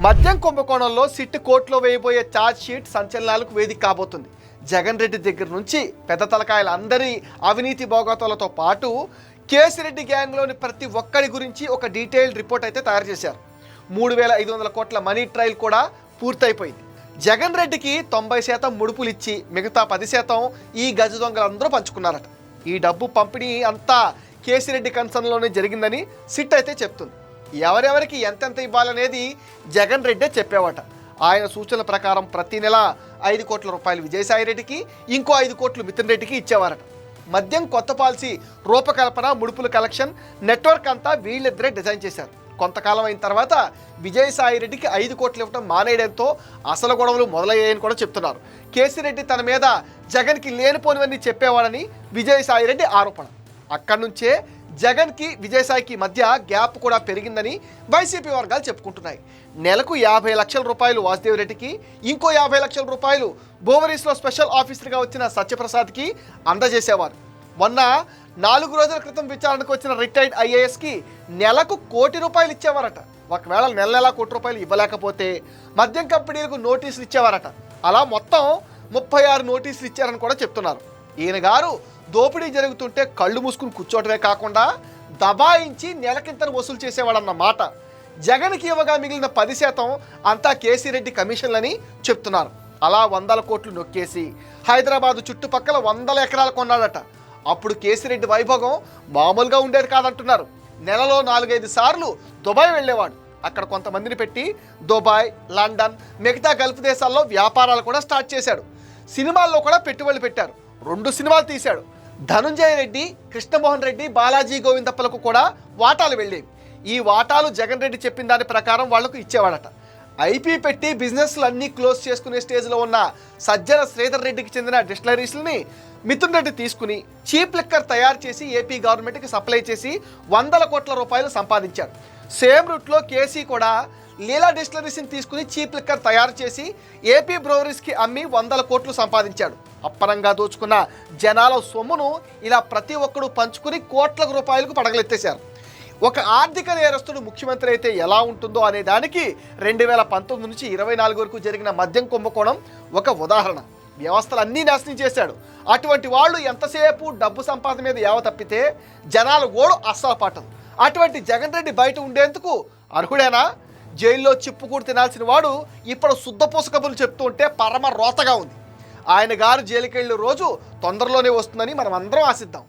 మద్యం కుంభకోణంలో సిట్ కోర్టులో వేయబోయే ఛార్జ్ షీట్ సంచలనాలకు వేదిక కాబోతుంది. జగన్ రెడ్డి దగ్గర నుంచి పెద్ద తలకాయలందరి అవినీతి భోగతాలతో పాటు కేసిరెడ్డి గ్యాంగ్లోని ప్రతి ఒక్కరి గురించి ఒక డీటెయిల్డ్ రిపోర్ట్ అయితే తయారు చేశారు. 3,500 కోట్ల మనీ ట్రయల్ కూడా పూర్తయిపోయింది. జగన్ రెడ్డికి 90% ముడుపులు ఇచ్చి మిగతా 10% ఈ గజ దొంగలందరూ పంచుకున్నారట. ఈ డబ్బు పంపిణీ అంతా కేసిరెడ్డి కన్సర్న్లోనే జరిగిందని సిట్ అయితే చెప్తుంది. ఎవరెవరికి ఎంతెంత ఇవ్వాలనేది జగన్ రెడ్డే చెప్పేవాట. ఆయన సూచనల ప్రకారం ప్రతి నెల 5 కోట్ల రూపాయలు విజయసాయిరెడ్డికి, ఇంకో 5 కోట్లు మిథున్ రెడ్డికి ఇచ్చేవారట. మద్యం కొత్త పాలసీ రూపకల్పన, ముడుపుల కలెక్షన్ నెట్వర్క్ అంతా వీళ్ళిద్దరే డిజైన్ చేశారు. కొంతకాలం అయిన తర్వాత విజయసాయిరెడ్డికి 5 కోట్లు ఇవ్వడం మానేయడంతో అసలు గొడవలు మొదలయ్యాయని కూడా చెప్తున్నారు. కేసిరెడ్డి తన మీద జగన్కి లేనిపోనివన్నీ చెప్పేవాడని విజయసాయిరెడ్డి ఆరోపణ. అక్కడి నుంచే జగన్కి విజయసాయికి మధ్య గ్యాప్ కూడా పెరిగిందని వైసీపీ వర్గాలు చెప్పుకుంటున్నాయి. నెలకు 50 లక్షల రూపాయలు వాసుదేవ్ రెడ్డికి, ఇంకో 50 లక్షల రూపాయలు బోవరీస్లో స్పెషల్ ఆఫీసర్గా వచ్చిన సత్యప్రసాద్కి అందజేసేవారు. మొన్న 4 రోజుల క్రితం విచారణకు వచ్చిన రిటైర్డ్ ఐఏఎస్కి నెలకు 1 కోటి రూపాయలు ఇచ్చేవారట. ఒకవేళ నెల 1 కోటి రూపాయలు ఇవ్వలేకపోతే మద్యం కంపెనీలకు నోటీసులు ఇచ్చేవారట. అలా మొత్తం 36 నోటీసులు ఇచ్చారని కూడా చెప్తున్నారు. ఈయన గారు దోపిడీ జరుగుతుంటే కళ్ళు మూసుకుని కూర్చోవటమే కాకుండా దబాయించి నెలకింతను వసూలు చేసేవాడన్న మాట. జగన్కి ఇవ్వగా మిగిలిన 10% అంతా కేసీరెడ్డి కమిషన్లని చెప్తున్నారు. అలా 100 కోట్లు నొక్కేసి హైదరాబాదు చుట్టుపక్కల 100 ఎకరాలు కొన్నాడట. అప్పుడు కేసీరెడ్డి వైభోగం మామూలుగా ఉండేది కాదంటున్నారు. నెలలో 4-5 సార్లు దుబాయ్ వెళ్ళేవాడు. అక్కడ కొంతమందిని పెట్టి దుబాయ్, లండన్, మిగతా గల్ఫ్ దేశాల్లో వ్యాపారాలు కూడా స్టార్ట్ చేశాడు. సినిమాల్లో కూడా పెట్టుబడులు పెట్టారు. 2 సినిమాలు తీశాడు. ధనుంజయ రెడ్డి, కృష్ణమోహన్ రెడ్డి, బాలాజీ గోవిందప్పలకు కూడా వాటాలు వెళ్ళేవి. ఈ వాటాలు జగన్ రెడ్డి చెప్పిన దాని ప్రకారం వాళ్లకు ఇచ్చేవాడట. ఐపీ పెట్టి బిజినెస్లు అన్నీ క్లోజ్ చేసుకునే స్టేజ్లో ఉన్న సజ్జన శ్రీధర్ రెడ్డికి చెందిన డిస్టిలరీస్ని మిథున్ రెడ్డి తీసుకుని చీప్ లిక్కర్ తయారు చేసి ఏపీ గవర్నమెంట్కి సప్లై చేసి 100 కోట్ల రూపాయలు సంపాదించాడు. సేమ్ రూట్లో కేసీ కూడా లీలా డిస్టిలరీస్ని తీసుకుని చీప్ లిక్కర్ తయారు చేసి ఏపీ బ్రూవరీస్కి అమ్మి 100 కోట్లు సంపాదించాడు. అప్పనంగా దోచుకున్న జనాల సొమ్మును ఇలా ప్రతి ఒక్కరూ పంచుకుని కోట్ల రూపాయలకు పడగలెత్తేశారు. ఒక ఆర్థిక నేరస్తుడు ముఖ్యమంత్రి అయితే ఎలా ఉంటుందో అనే దానికి 2019 నుంచి 24 వరకు జరిగిన మద్యం కుంభకోణం ఒక ఉదాహరణ. వ్యవస్థలన్నీ నాశనం చేశాడు. అటువంటి వాళ్ళు ఎంతసేపు డబ్బు సంపాదన మీద యావ తప్పితే జనాలు గోడు అస్సలు పట్టదు. అటువంటి జగన్ రెడ్డి బయట ఉండేందుకు అర్హుడేనా? జైల్లో చిప్పుకూడు తినాల్సిన వాడు ఇప్పుడు శుద్ధపూస కబుర్లు చెప్తూ ఉంటే పరమ రోతగా ఉంది. ఆయన గారు జైలుకెళ్ళే రోజు తొందరలోనే వస్తుందని మనం అందరం ఆశిద్దాం.